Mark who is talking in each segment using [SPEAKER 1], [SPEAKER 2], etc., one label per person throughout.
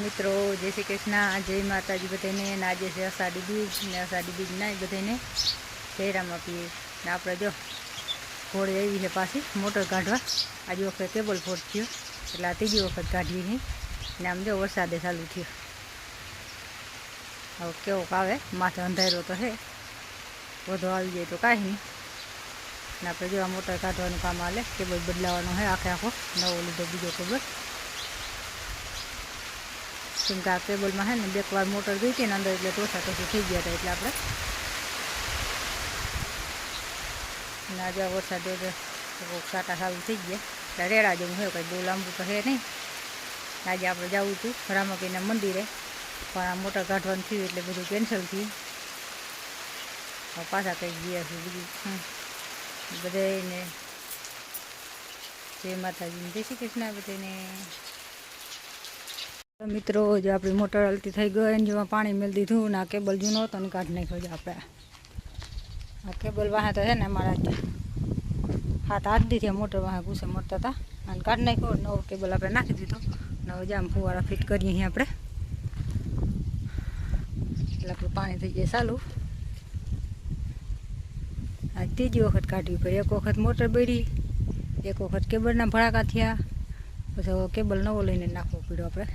[SPEAKER 1] મિત્રો જય શ્રી કૃષ્ણ, જય માતાજી બધાને. આજે છે અષાઢી બીજ ને અષાઢી બીજ ના બધાને ચહેરામાં પીએ ને આપણે જો ઘોડી આવી છે પાછી મોટર કાઢવા. આજે વખતે કેબલ ફોટ થયો એટલે આ ત્રીજી વખત કાઢીએ છીએ ને આમ જો વરસાદે ચાલુ થયો. હવે કેવોક આવે, માથે અંધારો તો છે, વધુ આવી જાય તો કાંઈ નહીં. ને આપણે જો આ મોટર કાઢવાનું કામ હાલે, કેબલ બદલાવાનો છે, આખો નવો લીધો બીજો કેબલ. કેમ કે આ કેબલમાં છે ને બે વાર મોટર ગઈ હતી ને અંદર એટલે ટોસા થઈ ગયા હતા, એટલે આપણે ને આજે વરસાદ સાટા ચાલુ થઈ ગયા એટલે રેડા જેવું છે, કંઈ બહુ લાંબુ તો છે નહીં. આજે આપણે જવું હતું રામાપીના મંદિરે, પણ આ મોટર કાઢવાનું થયું એટલે બધું કેન્સલ થયું. પાછા કંઈક ગયા છે બીજું બધાને જય માતાજીને જય શ્રી કૃષ્ણ બધાને. મિત્રો જો આપણી મોટર હલતી થઈ ગઈ ને જેમાં પાણી મેળ દીધું ને આ કેબલ જૂનો હતો ને કાઢી નાખ્યો છે આપણે. આ કેબલ વાહે તો છે ને અમારા હાથ દીધી મોટર વાહે ઘૂસે મળતા હતા અને કાઢી નાખ્યો. નવો કેબલ આપણે નાખી દીધો. નવો જામ ફુવારા ફિટ કરીએ અહીં આપણે એટલે આપણું પાણી થઈ જાય ચાલુ. આ ત્રીજી વખત કાઢવી પડી. એક વખત મોટર બળી, એક વખત કેબલના ભડાકા થયા, પછી કેબલ નવો લઈને નાખવો પડ્યો આપણે.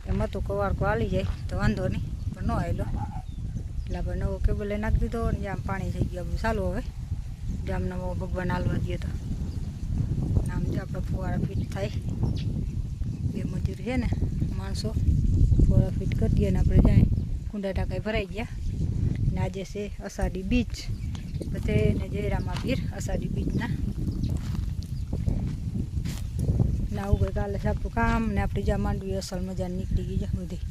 [SPEAKER 1] એમાં તો કવારકો હાલી જાય તો વાંધો નહીં, પણ ન આવેલો એટલે આપણે નવો કેબલ લઈ નાખી દીધો ને જામ પાણી થઈ ગયું આપણું ચાલુ. હવે જામ નવો ભગવાન હાલવા દઈએ તો આમ જો આપણે ફુવારા ફિટ થાય. બે મજૂર છે ને માણસો, ફુવારા ફિટ કરી દઈએ ને આપણે જાય કુંડા ટાંકાઈ ભરાઈ ગયા. ને આજે છે અષાઢી બીજ, બધાને જય રામાપીર અષાઢી બીજના. ને આવું કંઈક કાલે આપણું કામ ને આપણી જ્યાં માંડવી અસલ મજા નીકળી ગઈ છે બધી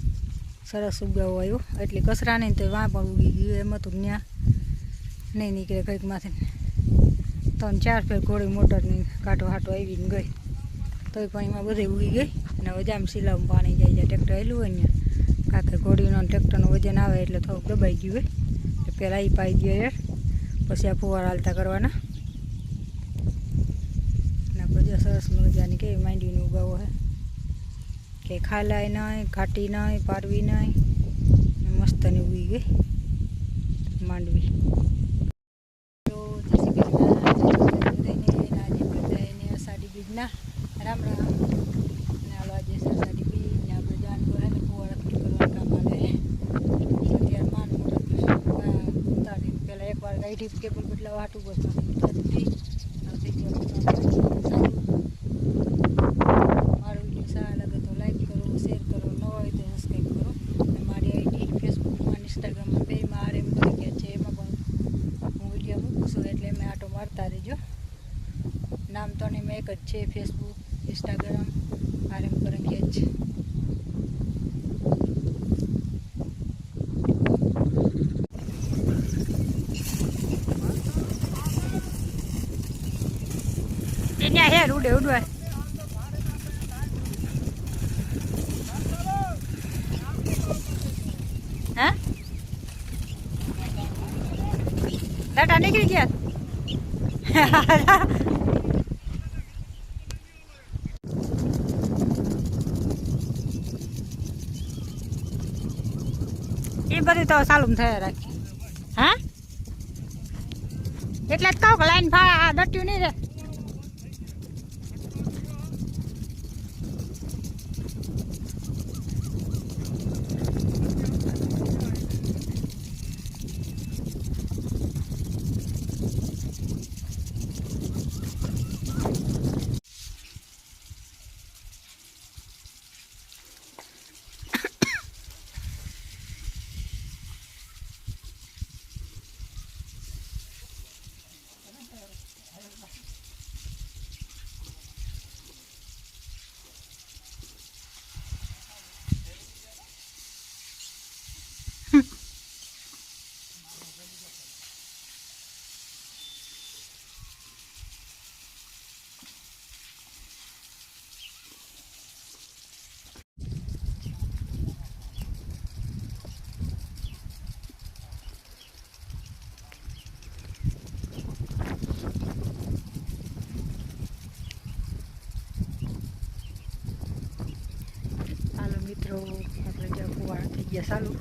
[SPEAKER 1] સરસ ઉગાવો આવ્યો. એટલે કચરા નહીં તો વાં પણ ઉગી ગયું. એમ હતું ત્યાં નહીં નીકળે કંઈક માથે 3-4 ફેર ઘોડી મોટરની કાંટો હાટો આવીને ગઈ તોય પણ એમાં બધે ઉગી ગઈ. અને હવે જામ સિલાવમાં પાણી જાય છે, ટ્રેક્ટર હેલું હોય ને કાંકે ઘોડીનો ટ્રેક્ટરનું વજન આવે એટલે થોડુંક દબાઈ ગયું હોય એટલે પહેલાં એ પાઈ દઈએ યાર, પછી આ ફુવારા હાલતા કરવાના. બધા સરસ મજાની કેવી માંડવીને ઉગાવો છે, કે ખાલાય નહીં, ઘાટી નહીં, પારવી નહીં, મસ્તની ઉગી ગઈ માંડવી. તો આજે બધાને અષાઢી બીજના રામ રામ. ને હાલો આજે અષાઢી બીજ ને આપણે જાણવું હોય ને ફુવારા ફિટ કરવાનું કામ આવે. અત્યારે માન મોટર ઉતારી પહેલાં એકવાર ગાઈડી કેબલ બદલાવા હાટું બસ ઉતારી નામ તો મેં એક જ છે, ફેસબુક, ઇન્સ્ટાગ્રામ, આરએમ કરંગિયા જ. ત્યાં હેર ઉડે ઉડવા હા ટાટા નીકળી ગયા. એ બધું તો ચાલુ થયા રાખી. હા એટલે જ કહું કે લાઈન ભાડા દટ્યું નહીં રે. મિત્રો આપણે જે કુવાડા થઈ ગયા ચાલુ.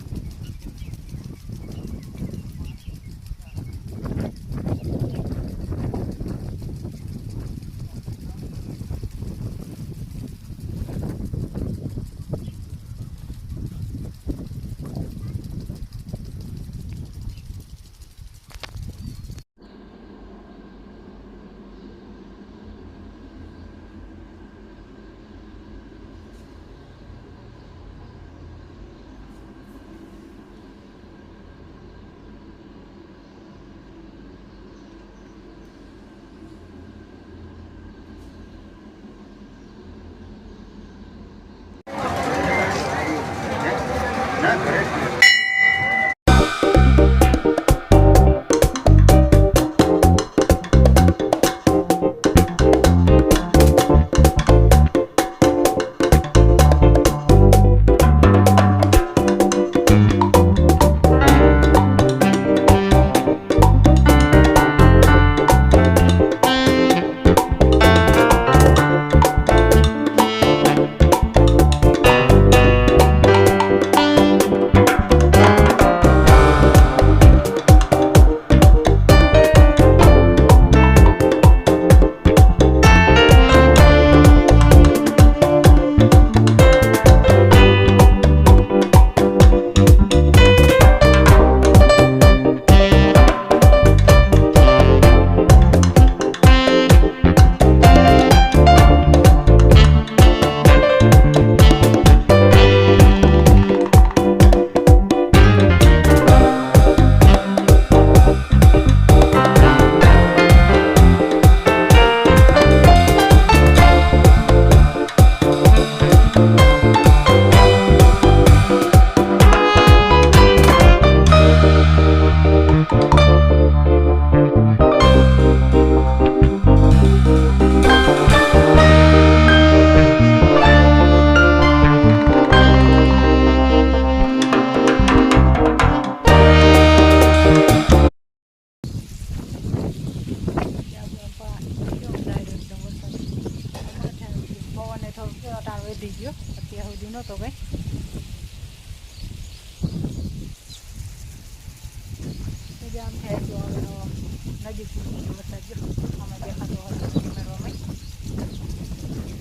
[SPEAKER 1] વધી ગયો અત્યાર સુધી નહોતો કઈ. આમ થાય તો હવે નજીક વરસાદ જો આમાં દેખાતો હતો કેમેરામાં.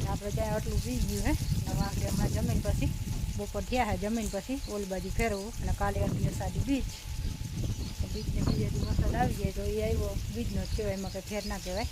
[SPEAKER 1] આપણે ત્યાં આટલું પી ગયું હે ને વાંકડે હમણાં જમીન પછી બપોર થયા હે જમીન પછી ઓલી બાજુ ફેરવવું અને કાલે હતી સાદી બીચ. બીજને બીજે વરસાદ આવી જાય તો એ આવ્યો બીજનો જ કહેવાય, એમાં કંઈ ફેર ના કહેવાય.